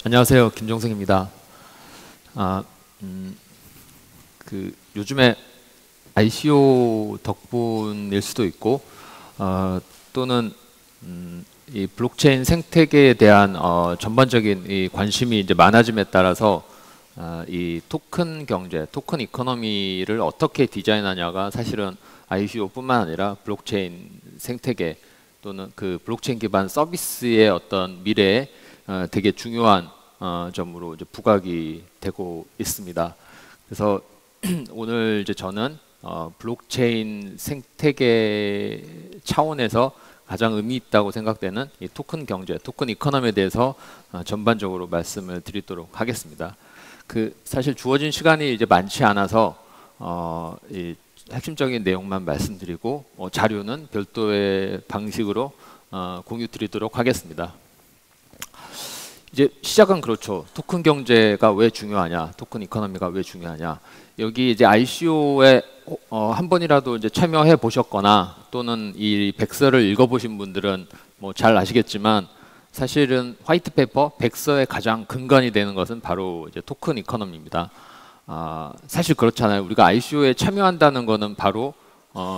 안녕하세요. 김종승입니다. 요즘에 ICO 덕분일 수도 있고, 또는 이 블록체인 생태계에 대한 전반적인 이 관심이 이제 많아짐에 따라서 이 토큰 경제, 토큰 이코노미를 어떻게 디자인하냐가 사실은 ICO뿐만 아니라 블록체인 생태계 또는 그 블록체인 기반 서비스의 어떤 미래에 되게 중요한 점으로 이제 부각이 되고 있습니다. 그래서 오늘 이제 저는 블록체인 생태계 차원에서 가장 의미 있다고 생각되는 이 토큰 경제, 토큰 이코노미에 대해서 전반적으로 말씀을 드리도록 하겠습니다. 사실 주어진 시간이 이제 많지 않아서 이 핵심적인 내용만 말씀드리고 자료는 별도의 방식으로 공유 드리도록 하겠습니다. 이제 시작은 그렇죠. 토큰 경제가 왜 중요하냐, 토큰 이코노미가 왜 중요하냐. 여기 이제 ICO에 한 번이라도 이제 참여해 보셨거나 또는 이 백서를 읽어보신 분들은 뭐 잘 아시겠지만 사실은 화이트 페이퍼 백서의 가장 근간이 되는 것은 바로 이제 토큰 이코노미입니다. 사실 그렇잖아요. 우리가 ICO에 참여한다는 거는 바로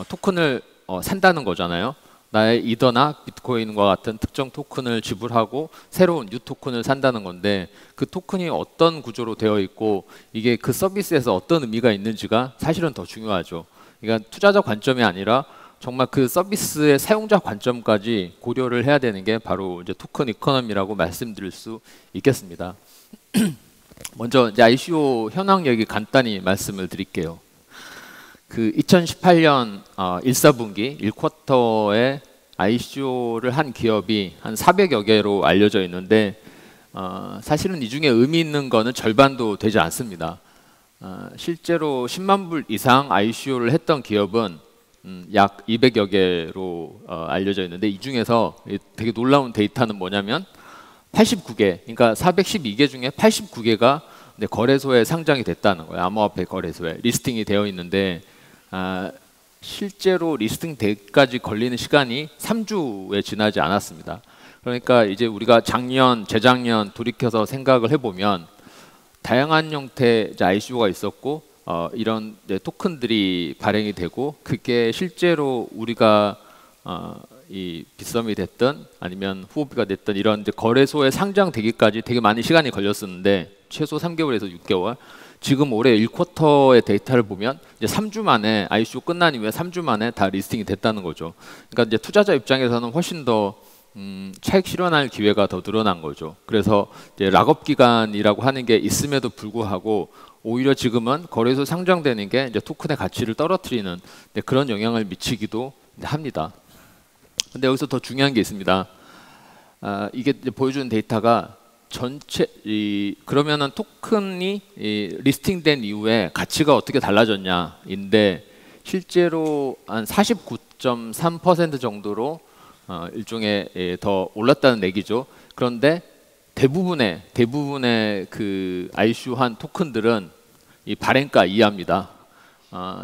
토큰을 산다는 거잖아요. 나의 이더나 비트코인과 같은 특정 토큰을 지불하고 새로운 뉴 토큰을 산다는 건데, 그 토큰이 어떤 구조로 되어 있고 이게 그 서비스에서 어떤 의미가 있는지가 사실은 더 중요하죠. 그러니까 투자자 관점이 아니라 정말 그 서비스의 사용자 관점까지 고려를 해야 되는 게 바로 이제 토큰 이코노미라고 말씀드릴 수 있겠습니다. 먼저 이제 ICO 현황 얘기 간단히 말씀을 드릴게요. 2018년 1사분기 1쿼터에 ICO를 한 기업이 한 400여 개로 알려져 있는데 사실은 이 중에 의미 있는 거는 절반도 되지 않습니다. 실제로 10만 불 이상 ICO를 했던 기업은 약 200여 개로 알려져 있는데, 이 중에서 되게 놀라운 데이터는 뭐냐면 89개, 그러니까 412개 중에 89개가 거래소에 상장이 됐다는 거예요. 암호화폐 거래소에 리스팅이 되어 있는데, 실제로 리스팅 때까지 걸리는 시간이 3주에 지나지 않았습니다. 그러니까 이제 우리가 작년, 재작년 돌이켜서 생각을 해보면 다양한 형태의 ICO가 있었고 이런 토큰들이 발행이 되고, 그게 실제로 우리가 이 빗썸이 됐든 아니면 후오비가 됐든 이런 이제 거래소에 상장되기까지 되게 많은 시간이 걸렸었는데, 최소 3개월에서 6개월. 지금 올해 1쿼터의 데이터를 보면 이제 3주 만에, ICO 끝난 이후에 3주 만에 다 리스팅이 됐다는 거죠. 그러니까 이제 투자자 입장에서는 훨씬 더 차익 실현할 기회가 더 늘어난 거죠. 그래서 이제 락업 기간이라고 하는 게 있음에도 불구하고 오히려 지금은 거래소 상장되는 게 이제 토큰의 가치를 떨어뜨리는 그런 영향을 미치기도 합니다. 근데 여기서 더 중요한 게 있습니다. 이게 이제 보여주는 데이터가 전체 그러면은 토큰이 리스팅된 이후에 가치가 어떻게 달라졌냐인데, 실제로 한 49.3% 정도로 일종의 더 올랐다는 얘기죠. 그런데 대부분의 그 ICO 한 토큰들은 이 발행가 이하입니다.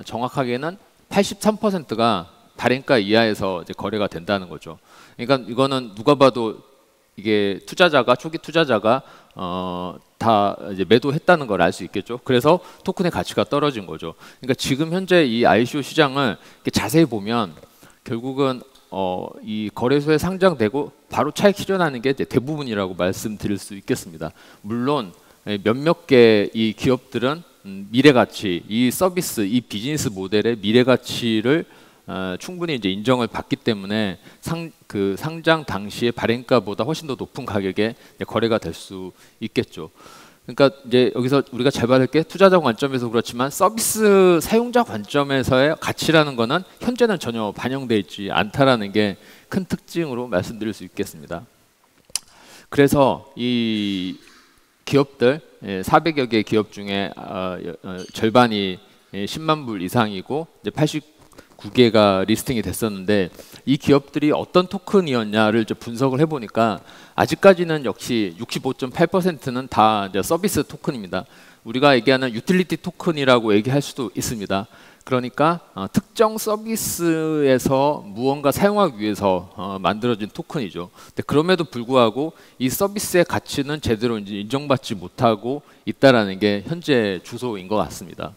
정확하게는 83%가 발행가 이하에서 이제 거래가 된다는 거죠. 그러니까 이거는 누가 봐도 이게 초기 투자자가 다 이제 매도했다는 걸 알 수 있겠죠. 그래서 토큰의 가치가 떨어진 거죠. 그러니까 지금 현재 이 ICO 시장을 자세히 보면 결국은 이 거래소에 상장되고 바로 차익 실현하는 게 대부분이라고 말씀드릴 수 있겠습니다. 물론 몇몇 개 이 기업들은 미래 가치, 이 서비스, 이 비즈니스 모델의 미래 가치를 충분히 이제 인정을 받기 때문에 상장 당시의 발행가보다 훨씬 더 높은 가격에 거래가 될 수 있겠죠. 그러니까 이제 여기서 우리가 잘 받을 게 투자자 관점에서 그렇지만 서비스 사용자 관점에서의 가치라는 거는 현재는 전혀 반영되어 있지 않다라는 게 큰 특징으로 말씀드릴 수 있겠습니다. 그래서 이 기업들 400여 개 기업 중에 절반이 10만 불 이상이고 이제 89개가 리스팅이 됐었는데, 이 기업들이 어떤 토큰이었냐를 이제 분석을 해보니까 아직까지는 역시 65.8%는 다 이제 서비스 토큰입니다. 우리가 얘기하는 유틸리티 토큰이라고 얘기할 수도 있습니다. 그러니까 특정 서비스에서 무언가 사용하기 위해서 만들어진 토큰이죠. 근데 그럼에도 불구하고 이 서비스의 가치는 제대로 이제 인정받지 못하고 있다라는 게 현재 주소인 것 같습니다.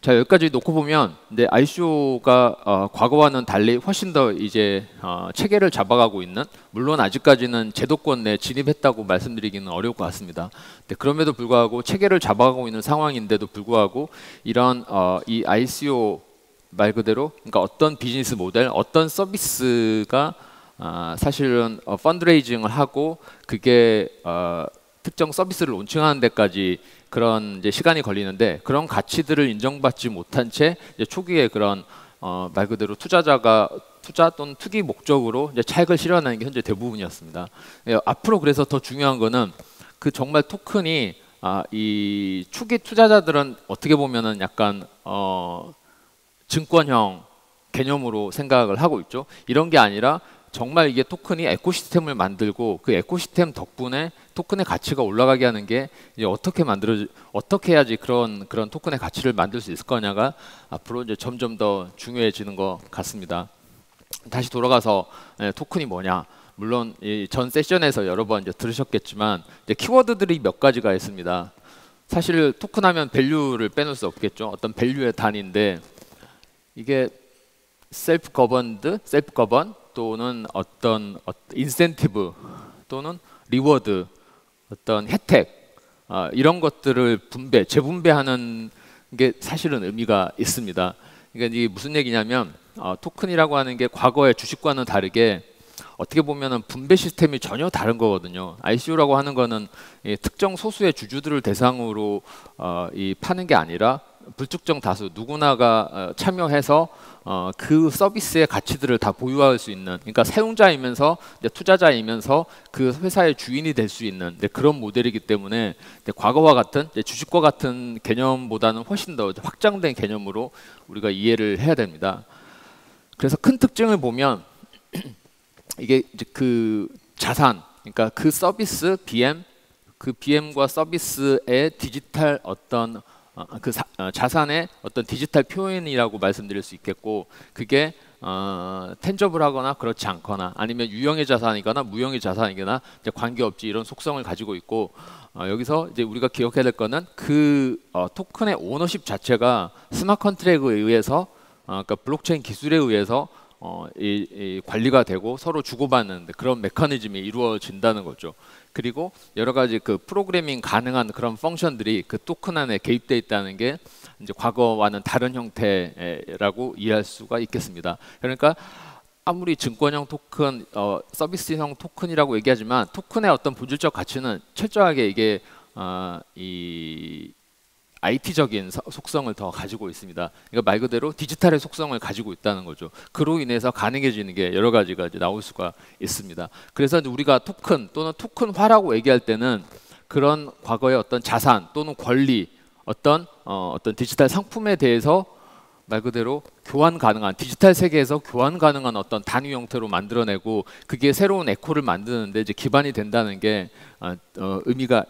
자, 여기까지 놓고 보면 근데 ICO가 과거와는 달리 훨씬 더 이제 체계를 잡아가고 있는, 물론 아직까지는 제도권 내에 진입했다고 말씀드리기는 어려울 것 같습니다. 근데 그럼에도 불구하고 체계를 잡아가고 있는 상황인데도 불구하고 이런 이 ICO 말 그대로 그러니까 어떤 비즈니스 모델, 어떤 서비스가 사실은 펀드레이징을 하고 그게 특정 서비스를 론칭하는 데까지 그런 이제 시간이 걸리는데, 그런 가치들을 인정받지 못한 채 이제 초기에 그런 말 그대로 투자자가 투자 또는 투기 목적으로 이제 차익을 실현하는 게 현재 대부분이었습니다. 앞으로 그래서 더 중요한 거는 그 정말 토큰이 이 초기 투자자들은 어떻게 보면은 약간 증권형 개념으로 생각을 하고 있죠. 이런 게 아니라 정말 이게 토큰이 에코시스템을 만들고 그 에코시스템 덕분에 토큰의 가치가 올라가게 하는 게 이제 어떻게 해야지 그런 토큰의 가치를 만들 수 있을 거냐가 앞으로 이제 점점 더 중요해지는 것 같습니다. 다시 돌아가서 토큰이 뭐냐? 물론 이 전 세션에서 여러 번 이제 들으셨겠지만 이제 키워드들이 몇 가지가 있습니다. 사실 토큰하면 밸류를 빼놓을 수 없겠죠. 어떤 밸류의 단위인데 이게 셀프 거번 또는 어떤 인센티브 또는 리워드, 어떤 혜택 이런 것들을 재분배하는 게 사실은 의미가 있습니다. 그러니까 이게 무슨 얘기냐면 토큰이라고 하는 게 과거의 주식과는 다르게 어떻게 보면은 분배 시스템이 전혀 다른 거거든요. ICO라고 하는 거는 특정 소수의 주주들을 대상으로 파는 게 아니라 불특정 다수 누구나가 참여해서 그 서비스의 가치들을 다 보유할 수 있는, 그러니까 사용자이면서 투자자이면서 그 회사의 주인이 될 수 있는 그런 모델이기 때문에 과거와 같은 주식과 같은 개념보다는 훨씬 더 확장된 개념으로 우리가 이해를 해야 됩니다. 그래서 큰 특징을 보면 이게 이제 그 자산, 그러니까 그 서비스 그 BM과 서비스의 디지털 어떤 자산의 어떤 디지털 표현이라고 말씀드릴 수 있겠고, 그게 텐저블하거나 그렇지 않거나 아니면 유형의 자산이거나 무형의 자산이거나 이제 관계없이 이런 속성을 가지고 있고, 여기서 이제 우리가 기억해야 될 거는 그 토큰의 오너십 자체가 스마트 컨트랙에 의해서 그러니까 블록체인 기술에 의해서 이 관리가 되고 서로 주고받는 그런 메커니즘이 이루어진다는 거죠. 그리고 여러 가지 그 프로그래밍 가능한 그런 펑션들이 그 토큰 안에 개입되어 있다는 게 이제 과거와는 다른 형태라고 이해할 수가 있겠습니다. 그러니까 아무리 증권형 토큰, 서비스형 토큰이라고 얘기하지만 토큰의 어떤 본질적 가치는 철저하게 이게 이 IT적인 속성을 더 가지고 있습니다. 그러니까 말 그대로 디지털의 속성을 가지고 있다는 거죠. 그로 인해서 가능해지는 게 여러 가지가 이제 나올 수가 있습니다. 그래서 우리가 토큰 또는 토큰화라고 얘기할 때는 그런 과거의 어떤 자산 또는 권리, 어떤 디지털 상품에 대해서 말 그대로 교환 가능한, 디지털 세계에서 교환 가능한 어떤 단위 형태로 만들어내고 그게 새로운 에코를 만드는데 이제 기반이 된다는 게 의미가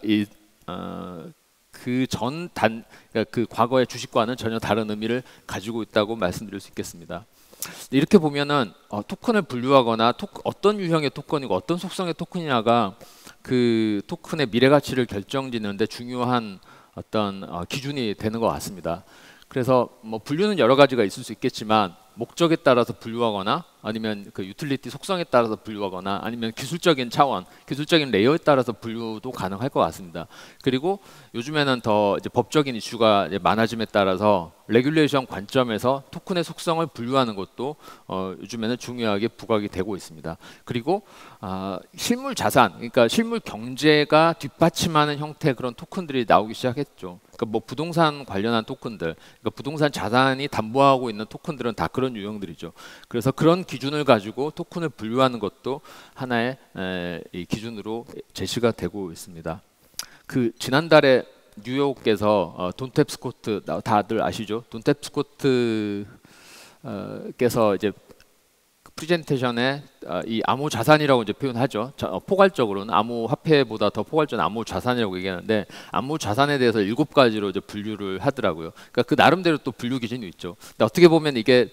그러니까 그 과거의 주식과는 전혀 다른 의미를 가지고 있다고 말씀드릴 수 있겠습니다. 이렇게 보면은 토큰을 분류하거나 어떤 유형의 토큰이고 어떤 속성의 토큰이냐가 그 토큰의 미래 가치를 결정짓는데 중요한 어떤 기준이 되는 것 같습니다. 그래서 뭐 분류는 여러 가지가 있을 수 있겠지만 목적에 따라서 분류하거나 아니면 그 유틸리티 속성에 따라서 분류하거나 아니면 기술적인 차원, 기술적인 레이어에 따라서 분류도 가능할 것 같습니다. 그리고 요즘에는 더 이제 법적인 이슈가 이제 많아짐에 따라서 레귤레이션 관점에서 토큰의 속성을 분류하는 것도 요즘에는 중요하게 부각이 되고 있습니다. 그리고 실물 자산, 그러니까 실물 경제가 뒷받침하는 형태의 그런 토큰들이 나오기 시작했죠. 그러니까 뭐 부동산 관련한 토큰들, 그러니까 부동산 자산이 담보하고 있는 토큰들은 다 그런 유형들이죠. 그래서 그런 기준을 가지고 토큰을 분류하는 것도 하나의 이 기준으로 제시가 되고 있습니다. 그 지난달에 뉴욕에서 돈 탭스코트 다들 아시죠? 돈 탭스코트께서 이제 프레젠테이션에 이 암호 자산이라고 이제 표현하죠. 포괄적으로는 암호 화폐보다 더 포괄적인 암호 자산이라고 얘기하는데 암호 자산에 대해서 7가지로 이제 분류를 하더라고요. 그러니까 그 나름대로 또 분류 기준이 있죠. 근데 어떻게 보면 이게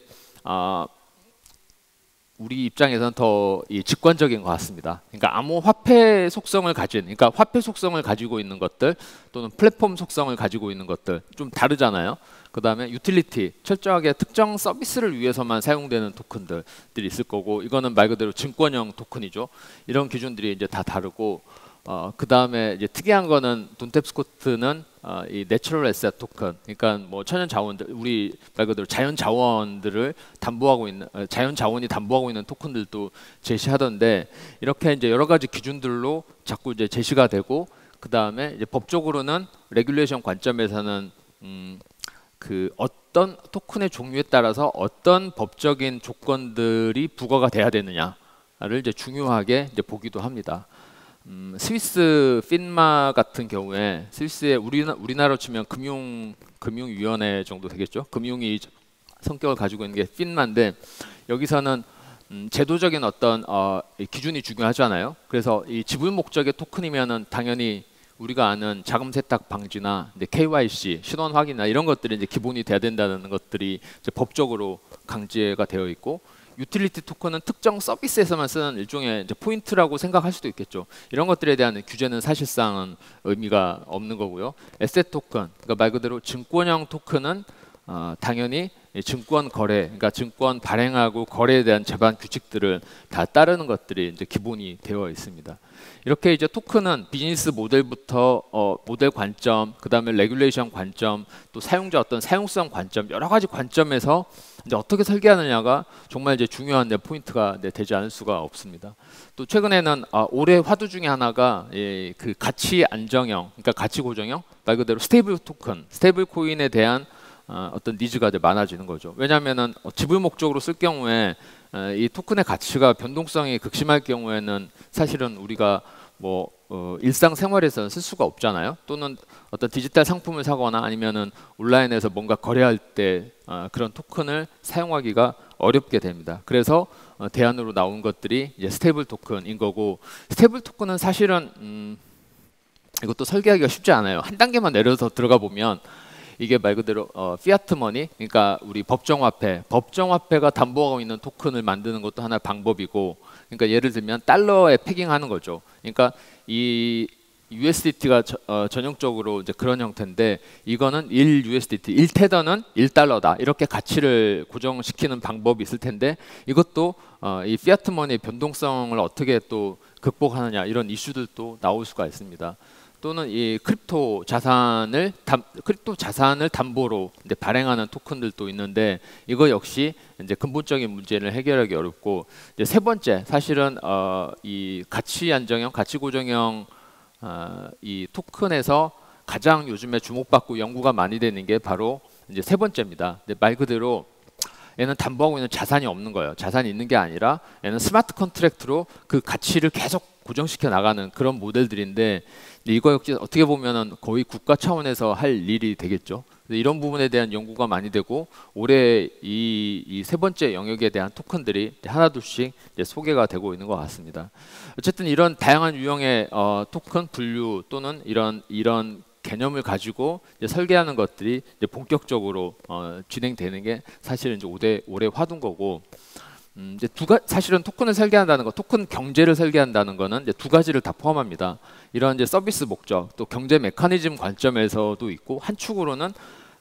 우리 입장에서는 더 직관적인 것 같습니다. 그러니까 암호화폐 속성을 가진, 그러니까 화폐 속성을 가지고 있는 것들 또는 플랫폼 속성을 가지고 있는 것들 좀 다르잖아요. 그 다음에 유틸리티, 철저하게 특정 서비스를 위해서만 사용되는 토큰들이 있을 거고, 이거는 말 그대로 증권형 토큰이죠. 이런 기준들이 이제 다 다르고, 그 다음에 이제 특이한 거는 돈탭스코트는 이 내추럴 에셋 토큰, 그러니까 뭐 천연 자원들, 우리 말 그대로 자연 자원들을 담보하고 있는, 자연 자원이 담보하고 있는 토큰들도 제시하던데, 이렇게 이제 여러 가지 기준들로 자꾸 이제 제시가 되고, 그 다음에 이제 법적으로는 레귤레이션 관점에서는 그 어떤 토큰의 종류에 따라서 어떤 법적인 조건들이 부과가 돼야 되느냐를 이제 중요하게 이제 보기도 합니다. 스위스 핀마 같은 경우에 스위스의 우리나라로 치면 금융위원회 정도 되겠죠. 금융이 성격을 가지고 있는 게 핀마인데 여기서는 제도적인 어떤 기준이 중요하잖아요. 그래서 이 지불 목적의 토큰이면은 당연히 우리가 아는 자금 세탁 방지나 이제 KYC, 신원 확인이나 이런 것들이 이제 기본이 돼야 된다는 것들이 이제 법적으로 강제가 되어 있고, 유틸리티 토큰은 특정 서비스에서만 쓰는 일종의 이제 포인트라고 생각할 수도 있겠죠. 이런 것들에 대한 규제는 사실상은 의미가 없는 거고요. 에셋 토큰, 그러니까 말 그대로 증권형 토큰은 당연히 증권 거래, 그러니까 증권 발행하고 거래에 대한 제반 규칙들을 다 따르는 것들이 이제 기본이 되어 있습니다. 이렇게 이제 토큰은 비즈니스 모델부터 모델 관점, 그 다음에 레귤레이션 관점, 또 사용자 어떤 사용성 관점, 여러 가지 관점에서 이제 어떻게 설계하느냐가 정말 이제 중요한 포인트가 되지 않을 수가 없습니다. 또 최근에는 올해 화두 중에 하나가 그 가치 안정형, 그러니까 가치 고정형, 말 그대로 스테이블 토큰, 스테이블 코인에 대한 어떤 니즈가 이제 많아지는 거죠. 왜냐하면은 지불 목적으로 쓸 경우에 이 토큰의 가치가 변동성이 극심할 경우에는 사실은 우리가 뭐 일상생활에서는 쓸 수가 없잖아요. 또는 어떤 디지털 상품을 사거나 아니면은 온라인에서 뭔가 거래할 때 그런 토큰을 사용하기가 어렵게 됩니다. 그래서 대안으로 나온 것들이 이제 스테이블 토큰인 거고, 스테이블 토큰은 사실은 이것도 설계하기가 쉽지 않아요. 한 단계만 내려서 들어가 보면 이게 말 그대로 피아트 머니, 그러니까 우리 법정화폐가 담보하고 있는 토큰을 만드는 것도 하나의 방법이고, 그러니까 예를 들면 달러에 패깅하는 거죠. 그러니까 이 USDT가 전형적으로 이제 그런 형태인데, 이거는 1 USDT, 1테더는 1달러다. 이렇게 가치를 고정시키는 방법이 있을 텐데, 이것도 이 피아트 머니의 변동성을 어떻게 또 극복하느냐, 이런 이슈들도 나올 수가 있습니다. 또는 이 크립토 자산을 담보로 이제 발행하는 토큰들도 있는데, 이거 역시 이제 근본적인 문제를 해결하기 어렵고, 이제 세 번째 사실은 이 가치 안정형, 가치 고정형 이 토큰에서 가장 요즘에 주목받고 연구가 많이 되는 게 바로 이제 세 번째입니다. 말 그대로 얘는 담보하고 있는 자산이 없는 거예요. 자산이 있는 게 아니라 얘는 스마트 컨트랙트로 그 가치를 계속 고정시켜 나가는 그런 모델들인데, 이거 역시 어떻게 보면은 거의 국가 차원에서 할 일이 되겠죠. 이런 부분에 대한 연구가 많이 되고, 올해 이 세 번째 영역에 대한 토큰들이 하나둘씩 이제 소개가 되고 있는 것 같습니다. 어쨌든 이런 다양한 유형의 토큰 분류 또는 이런 개념을 가지고 이제 설계하는 것들이 이제 본격적으로 진행되는 게 사실은 이제 올해 화두인 거고, 이제 사실은 토큰을 설계한다는 거, 토큰 경제를 설계한다는 거는 이제 두 가지를 다 포함합니다. 이런 이제 서비스 목적, 또 경제 메커니즘 관점에서도 있고, 한 축으로는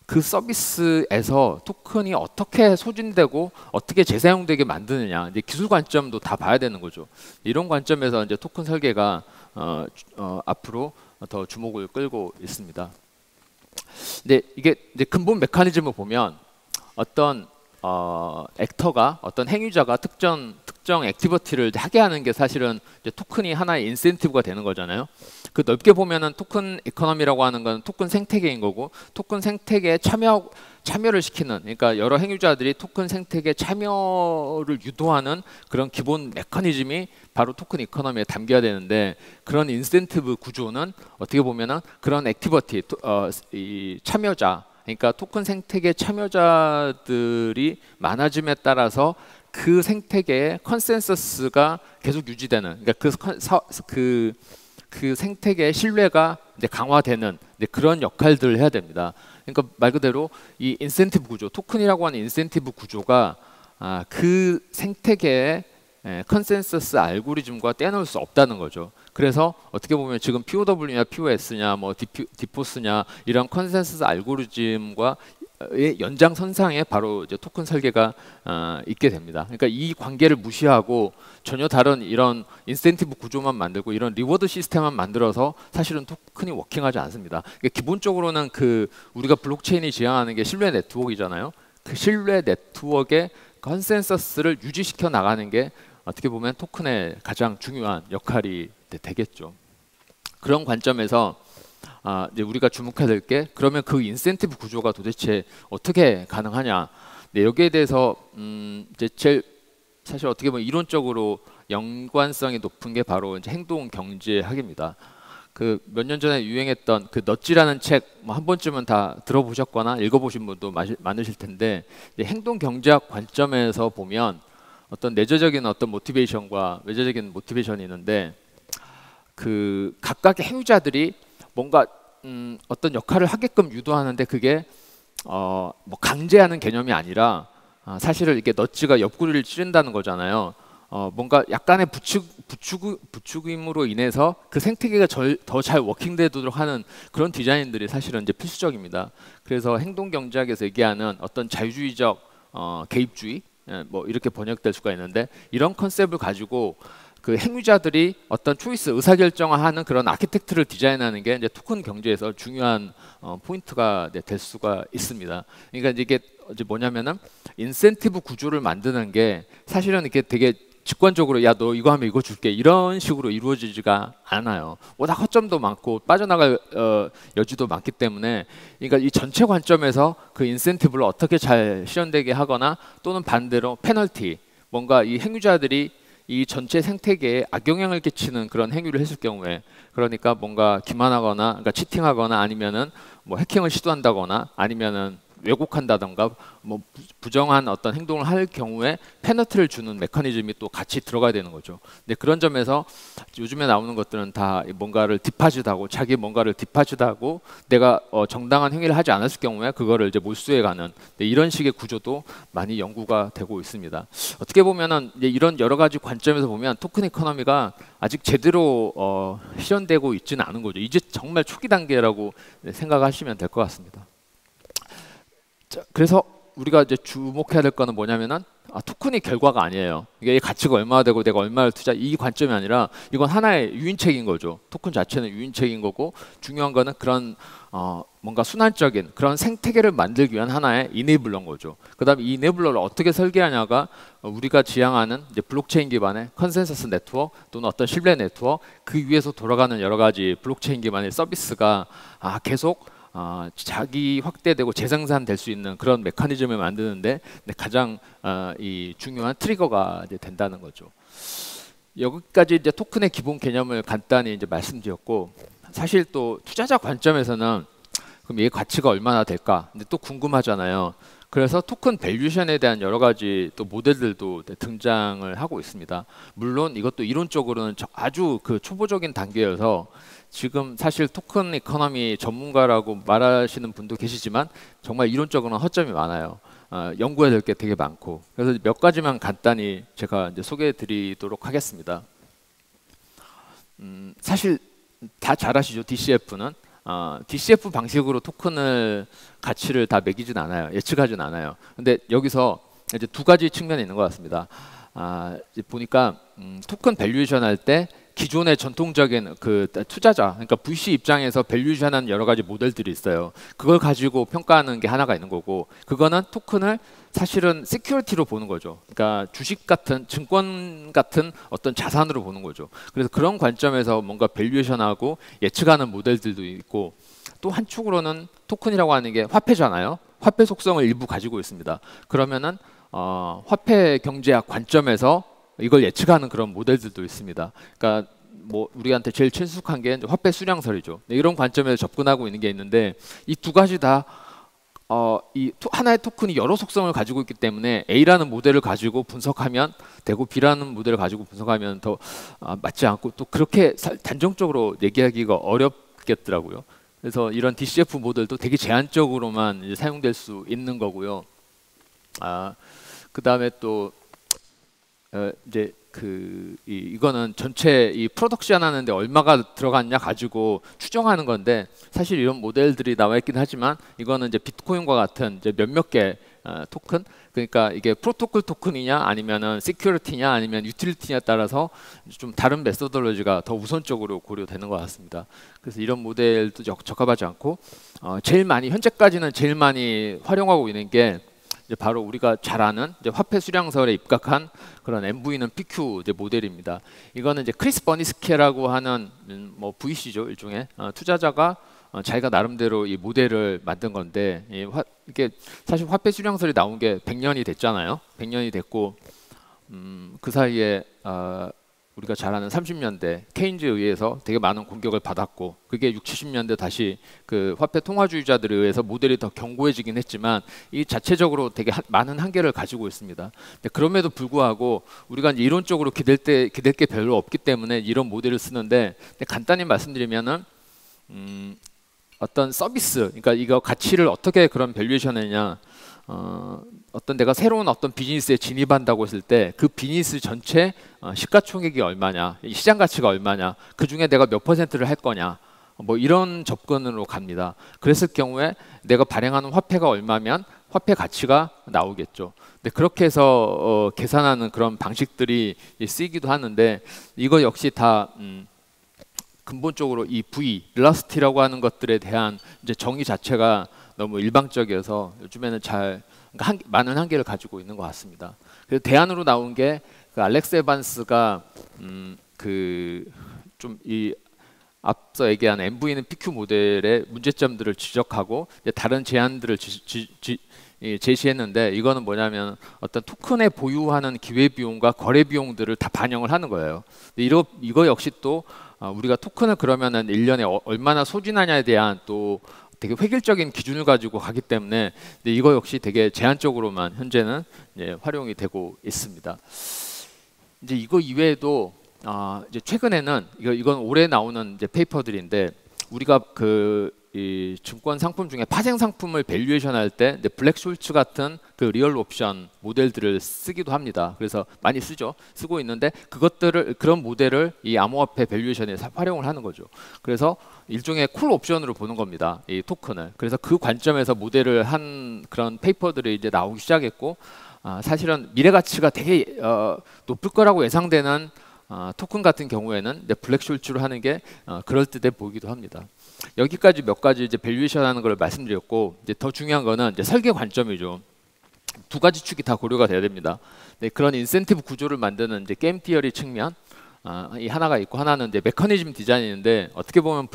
그 서비스에서 토큰이 어떻게 소진되고 어떻게 재사용되게 만드느냐, 이제 기술 관점도 다 봐야 되는 거죠. 이런 관점에서 이제 토큰 설계가 앞으로 더 주목을 끌고 있습니다. 근데 이게 이제 근본 메커니즘을 보면 어떤 액터가, 어떤 행위자가 특정 액티비티를 하게 하는 게 사실은 이제 토큰이 하나의 인센티브가 되는 거잖아요. 그 넓게 보면은 토큰 이코노미라고 하는 건 토큰 생태계인 거고, 토큰 생태계에 참여를 시키는, 그러니까 여러 행위자들이 토큰 생태계 참여를 유도하는 그런 기본 메커니즘이 바로 토큰 이코노미에 담겨야 되는데, 그런 인센티브 구조는 어떻게 보면은 그런 액티비티, 이 참여자, 그러니까 토큰 생태계 참여자들이 많아짐에 따라서 그 생태계의 컨센서스가 계속 유지되는, 그러니까 그 생태계의 신뢰가 이제 강화되는 이제 그런 역할들을 해야 됩니다. 그러니까 말 그대로 이 인센티브 구조, 토큰이라고 하는 인센티브 구조가 그 생태계의 컨센서스 알고리즘과 떼놓을 수 없다는 거죠. 그래서 어떻게 보면 지금 POW냐 POS냐 뭐 디포스냐 이런 컨센서스 알고리즘과 연장선상에 바로 이제 토큰 설계가 있게 됩니다. 그러니까 이 관계를 무시하고 전혀 다른 이런 인센티브 구조만 만들고 이런 리워드 시스템만 만들어서 사실은 토큰이 워킹하지 않습니다. 그러니까 기본적으로는 그 우리가 블록체인이 지향하는 게 신뢰 네트워크이잖아요. 그 신뢰 네트워크의 컨센서스를 유지시켜 나가는 게 어떻게 보면 토큰의 가장 중요한 역할이 되겠죠. 그런 관점에서 이제 우리가 주목해야 될 게 그러면 그 인센티브 구조가 도대체 어떻게 가능하냐. 네, 여기에 대해서 이제 제일 사실 어떻게 보면 이론적으로 연관성이 높은 게 바로 이제 행동 경제학입니다. 그 몇 년 전에 유행했던 그 넛지라는 책 뭐 한 번쯤은 다 들어보셨거나 읽어보신 분도 많으실 텐데 행동 경제학 관점에서 보면 어떤 내재적인 어떤 모티베이션과 외재적인 모티베이션이 있는데 그 각각의 행위자들이 뭔가 어떤 역할을 하게끔 유도하는데 그게 뭐 강제하는 개념이 아니라 사실은 이렇게 넛지가 옆구리를 찌른다는 거잖아요. 뭔가 약간의 부추김으로 인해서 그 생태계가 더 잘 워킹되도록 하는 그런 디자인들이 사실은 이제 필수적입니다. 그래서 행동 경제학에서 얘기하는 어떤 자유주의적 개입주의 뭐 이렇게 번역될 수가 있는데 이런 컨셉을 가지고 그 행위자들이 어떤 초이스 의사결정하는 그런 아키텍트를 디자인하는 게 이제 토큰 경제에서 중요한 포인트가 될 수가 있습니다. 그러니까 이게 이제 뭐냐면은 인센티브 구조를 만드는 게 사실은 이렇게 되게 직관적으로 야 너 이거 하면 이거 줄게 이런 식으로 이루어지지가 않아요. 워낙 허점도 많고 빠져나갈 여지도 많기 때문에 그러니까 이 전체 관점에서 그 인센티브를 어떻게 잘 실현되게 하거나 또는 반대로 페널티 뭔가 이 행위자들이 이 전체 생태계에 악영향을 끼치는 그런 행위를 했을 경우에 그러니까 뭔가 기만하거나 그러니까 치팅하거나 아니면은 뭐 해킹을 시도한다거나 아니면은 왜곡한다던가 뭐 부정한 어떤 행동을 할 경우에 페널티를 주는 메커니즘이 또 같이 들어가야 되는 거죠. 근데 그런 점에서 요즘에 나오는 것들은 다 뭔가를 디파짓하고 자기 뭔가를 디파짓하고 내가 정당한 행위를 하지 않았을 경우에 그거를 이제 몰수해가는 이런 식의 구조도 많이 연구가 되고 있습니다. 어떻게 보면은 이제 이런 여러 가지 관점에서 보면 토큰 이코노미가 아직 제대로 실현되고 있지는 않은 거죠. 이제 정말 초기 단계라고 생각하시면 될 것 같습니다. 자, 그래서 우리가 이제 주목해야 될 거는 뭐냐면은 토큰이 결과가 아니에요. 이게 가치가 얼마나 되고 내가 얼마를 투자 이 관점이 아니라 이건 하나의 유인책인 거죠. 토큰 자체는 유인책인 거고 중요한 거는 그런 뭔가 순환적인 그런 생태계를 만들기 위한 하나의 이네이블러인 거죠. 그다음에 이 이네이블러를 어떻게 설계하냐가 우리가 지향하는 이제 블록체인 기반의 컨센서스 네트워크 또는 어떤 신뢰 네트워크 그 위에서 돌아가는 여러 가지 블록체인 기반의 서비스가 계속 자기 확대되고 재생산될 수 있는 그런 메커니즘을 만드는데 가장 이 중요한 트리거가 이제 된다는 거죠. 여기까지 이제 토큰의 기본 개념을 간단히 이제 말씀드렸고 사실 또 투자자 관점에서는 그럼 얘 가치가 얼마나 될까? 근데 또 궁금하잖아요. 그래서 토큰 밸류션에 대한 여러 가지 또 모델들도 등장을 하고 있습니다. 물론 이것도 이론적으로는 아주 그 초보적인 단계여서 지금 사실 토큰 이코노미 전문가라고 말하시는 분도 계시지만 정말 이론적으로는 허점이 많아요. 연구해야 될 게 되게 많고 그래서 몇 가지만 간단히 제가 이제 소개해드리도록 하겠습니다. 사실 다 잘 아시죠? DCF는 DCF 방식으로 토큰을 가치를 다 매기진 않아요. 예측하진 않아요. 근데 여기서 이제 두 가지 측면이 있는 것 같습니다. 이제 보니까 토큰 밸류에이션 할 때 기존의 전통적인 그 투자자, 그러니까 VC 입장에서 밸류에이션하는 여러 가지 모델들이 있어요. 그걸 가지고 평가하는 게 하나가 있는 거고, 그거는 토큰을 사실은 시큐리티로 보는 거죠. 그러니까 주식 같은 증권 같은 어떤 자산으로 보는 거죠. 그래서 그런 관점에서 뭔가 밸류에이션하고 예측하는 모델들도 있고, 또 한축으로는 토큰이라고 하는 게 화폐잖아요. 화폐 속성을 일부 가지고 있습니다. 그러면은 화폐 경제학 관점에서 이걸 예측하는 그런 모델들도 있습니다. 그러니까 뭐 우리한테 제일 친숙한 게 화폐 수량설이죠. 이런 관점에서 접근하고 있는 게 있는데 이 두 가지 다 하나의 토큰이 여러 속성을 가지고 있기 때문에 A라는 모델을 가지고 분석하면 되고 B라는 모델을 가지고 분석하면 더 맞지 않고 또 그렇게 단정적으로 얘기하기가 어렵겠더라고요. 그래서 이런 DCF 모델도 되게 제한적으로만 이제 사용될 수 있는 거고요. 그 다음에 또 이제 이거는 전체 이 프로덕션 하는데 얼마가 들어갔냐 가지고 추정하는 건데 사실 이런 모델들이 나와 있긴 하지만 이거는 이제 비트코인과 같은 이제 몇몇 개 토큰, 그러니까 이게 프로토콜 토큰이냐 아니면은 시큐리티냐 아니면 유틸리티냐에 따라서 좀 다른 메소돌로지가 더 우선적으로 고려되는 것 같습니다. 그래서 이런 모델도 적합하지 않고 현재까지는 제일 많이 활용하고 있는 게 이제 바로 우리가 잘 아는 이제 화폐 수량설에 입각한 그런 MV는 PQ 이제 모델입니다. 이거는 이제 크리스 버니스케라고 하는 뭐 VC죠, 일종의 투자자가 자기가 나름대로 이 모델을 만든 건데 이게 사실 화폐 수량설이 나온 게 100년이 됐잖아요. 100년이 됐고 그 사이에 우리가 잘 아는 30년대 케인즈에 의해서 되게 많은 공격을 받았고 그게 60, 70년대 다시 그 화폐 통화주의자들에 의해서 모델이 더 견고해지긴 했지만 이 자체적으로 되게 많은 한계를 가지고 있습니다. 근데 그럼에도 불구하고 우리가 이제 이론적으로 기댈 게 별로 없기 때문에 이런 모델을 쓰는데 간단히 말씀드리면은 어떤 서비스, 그러니까 이거 가치를 어떻게 그런 밸류에이션하느냐, 어떤 내가 새로운 어떤 비즈니스에 진입한다고 했을 때 그 비즈니스 전체 시가총액이 얼마냐, 시장 가치가 얼마냐, 그 중에 내가 몇 퍼센트를 할 거냐, 뭐 이런 접근으로 갑니다. 그랬을 경우에 내가 발행하는 화폐가 얼마면 화폐 가치가 나오겠죠. 근데 그렇게 해서 계산하는 그런 방식들이 쓰이기도 하는데 이거 역시 다 근본적으로 이 V, 벨라시티라고 하는 것들에 대한 이제 정의 자체가 너무 일방적이어서 요즘에는 많은 한계를 가지고 있는 것 같습니다. 그래서 대안으로 나온 게 그 알렉스 에반스가 좀 이 앞서 얘기한 MV는 PQ 모델의 문제점들을 지적하고 이제 다른 제안들을 제시했는데 이거는 뭐냐면 어떤 토큰에 보유하는 기회비용과 거래비용들을 다 반영을 하는 거예요. 이거 역시 또 우리가 토큰을 그러면은 1년에 얼마나 소진하냐에 대한 또 되게 획일적인 기준을 가지고 가기 때문에 이거 역시 되게 제한적으로만 현재는 활용이 되고 있습니다. 이제 이거 이외에도 이제 최근에는 이건 올해 나오는 이제 페이퍼들인데 우리가 이 증권 상품 중에 파생 상품을 밸류에이션 할 때 블랙숄츠 같은 그 리얼 옵션 모델들을 쓰기도 합니다. 그래서 많이 쓰고 있는데 그런 모델을 이 암호화폐 밸류에이션에 활용을 하는 거죠. 그래서 일종의 콜 옵션으로 보는 겁니다. 이 토큰을. 그래서 그 관점에서 모델을 한 그런 페이퍼들이 이제 나오기 시작했고 사실은 미래 가치가 되게 높을 거라고 예상되는 토큰 같은 경우에는 블랙숄츠로 하는 게 그럴듯해 보이기도 합니다. 여기까지 몇 가지 이제 밸류에이션 하는 걸 말씀드렸고 이제 더 중요한 거는 이제 설계 관점이죠. 두 가지 축이 다 고려가 돼야 됩니다. 그런 인센티브 구조를 만드는 이제 게임 티어리 측면 이 하나가 있고 하나는 이제 메커니즘 디자인인데 어떻게 보면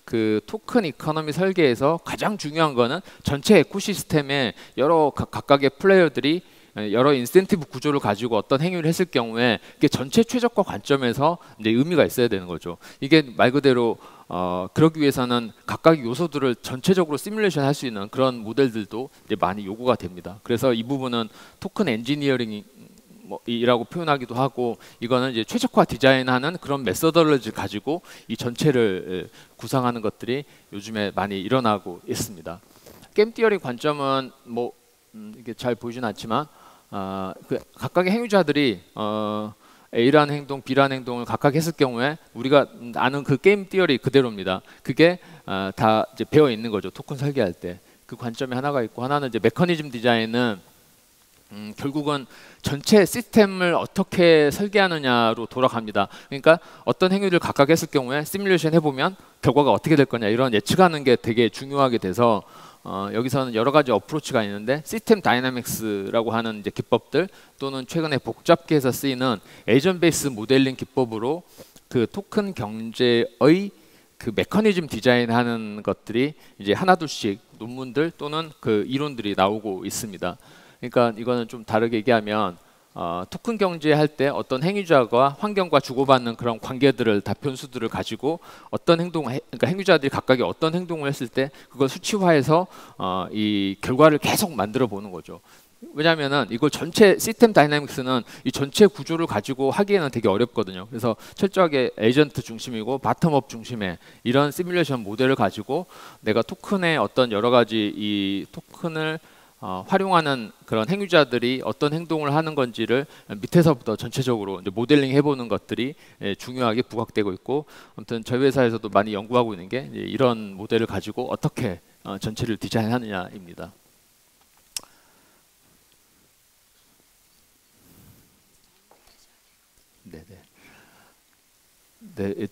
그 토큰 이코노미 설계에서 가장 중요한 거는 전체 에코시스템에 여러 각각의 플레이어들이 여러 인센티브 구조를 가지고 어떤 행위를 했을 경우에 이게 전체 최적화 관점에서 이제 의미가 있어야 되는 거죠. 이게 말 그대로 그러기 위해서는 각각의 요소들을 전체적으로 시뮬레이션 할 수 있는 그런 모델들도 이제 많이 요구가 됩니다. 그래서 이 부분은 토큰 엔지니어링 이라고 표현하기도 하고 이거는 이제 최적화 디자인하는 그런 메서더를 가지고 이 전체를 구상하는 것들이 요즘에 많이 일어나고 있습니다. 게임 티어리 관점은 이게 잘 보이진 않지만 각각의 행위자들이 A라는 행동, B라는 행동을 각각 했을 경우에 우리가 아는 그 게임 티어리 그대로입니다. 그게 다 이제 배어 있는 거죠. 토큰 설계할 때. 그 관점이 하나가 있고 하나는 이제 메커니즘 디자인은 결국은 전체 시스템을 어떻게 설계하느냐로 돌아갑니다. 그러니까 어떤 행위를 각각 했을 경우에 시뮬레이션 해보면 결과가 어떻게 될 거냐 이런 예측하는 게 되게 중요하게 돼서 여기서는 여러 가지 어프로치가 있는데 시스템 다이나믹스라고 하는 이제 기법들 또는 최근에 복잡게 해서 쓰이는 에이전트 베이스 모델링 기법으로 그 토큰 경제의 그 메커니즘 디자인하는 것들이 이제 하나둘씩 논문들 또는 그 이론들이 나오고 있습니다. 그러니까 이거는 좀 다르게 얘기하면 토큰 경제할 때 어떤 행위자가 환경과 주고받는 그런 관계들을 다 변수들을 가지고 어떤 그러니까 행위자들이 각각이 어떤 행동을 했을 때 그걸 수치화해서 이 결과를 계속 만들어 보는 거죠. 왜냐하면은 이걸 전체 시스템 다이나믹스는 이 전체 구조를 가지고 하기에는 되게 어렵거든요. 그래서 철저하게 에이전트 중심이고 바텀업 중심의 이런 시뮬레이션 모델을 가지고 내가 토큰의 어떤 여러 가지 이 토큰을 활용하는 그런 행위자들이 어떤 행동을 하는 건지를 밑에서부터 전체적으로 이제 모델링 해보는 것들이 중요하게 부각되고 있고, 아무튼 저희 회사에서도 많이 연구하고 있는 게 이런 모델을 가지고 어떻게 전체를 디자인하느냐입니다. 네네.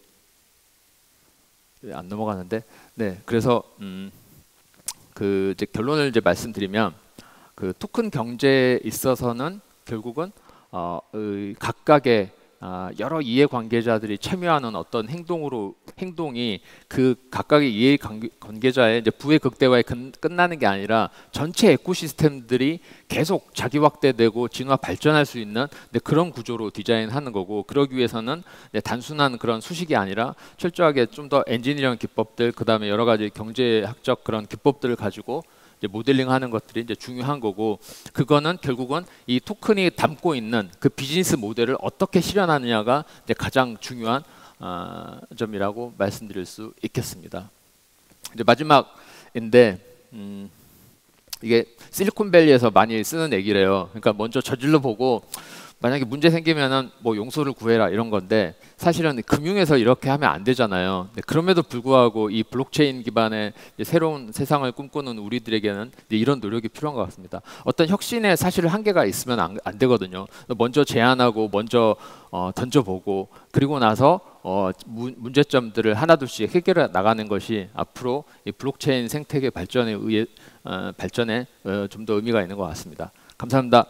네, 안 넘어가는데, 네, 그래서 그 이제 결론을 이제 말씀드리면 그 토큰 경제에 있어서는 결국은 각각의 여러 이해관계자들이 참여하는 어떤 행동이 그 각각의 이해관계자의 이제 부의 극대화에 끝나는 게 아니라 전체 에코시스템들이 계속 자기 확대되고 진화 발전할 수 있는 그런 구조로 디자인하는 거고, 그러기 위해서는 단순한 그런 수식이 아니라 철저하게 좀 더 엔지니어링 기법들, 그 다음에 여러 가지 경제학적 그런 기법들을 가지고 이제 모델링하는 것들이 이제 중요한 거고, 그거는 결국은 이 토큰이 담고 있는 그 비즈니스 모델을 어떻게 실현하느냐가 이제 가장 중요한 점이라고 말씀드릴 수 있겠습니다. 이제 마지막인데 이게 실리콘밸리에서 많이 쓰는 얘기래요. 그러니까 먼저 저질러 보고 만약에 문제 생기면은 뭐 용서를 구해라 이런 건데, 사실은 금융에서 이렇게 하면 안 되잖아요. 그럼에도 불구하고 이 블록체인 기반의 새로운 세상을 꿈꾸는 우리들에게는 이런 노력이 필요한 것 같습니다. 어떤 혁신에 사실 한계가 있으면 안 되거든요. 먼저 제안하고 먼저 던져보고 그리고 나서 문제점들을 하나둘씩 해결해 나가는 것이 앞으로 이 블록체인 생태계 발전에 좀 더 의미가 있는 것 같습니다. 감사합니다.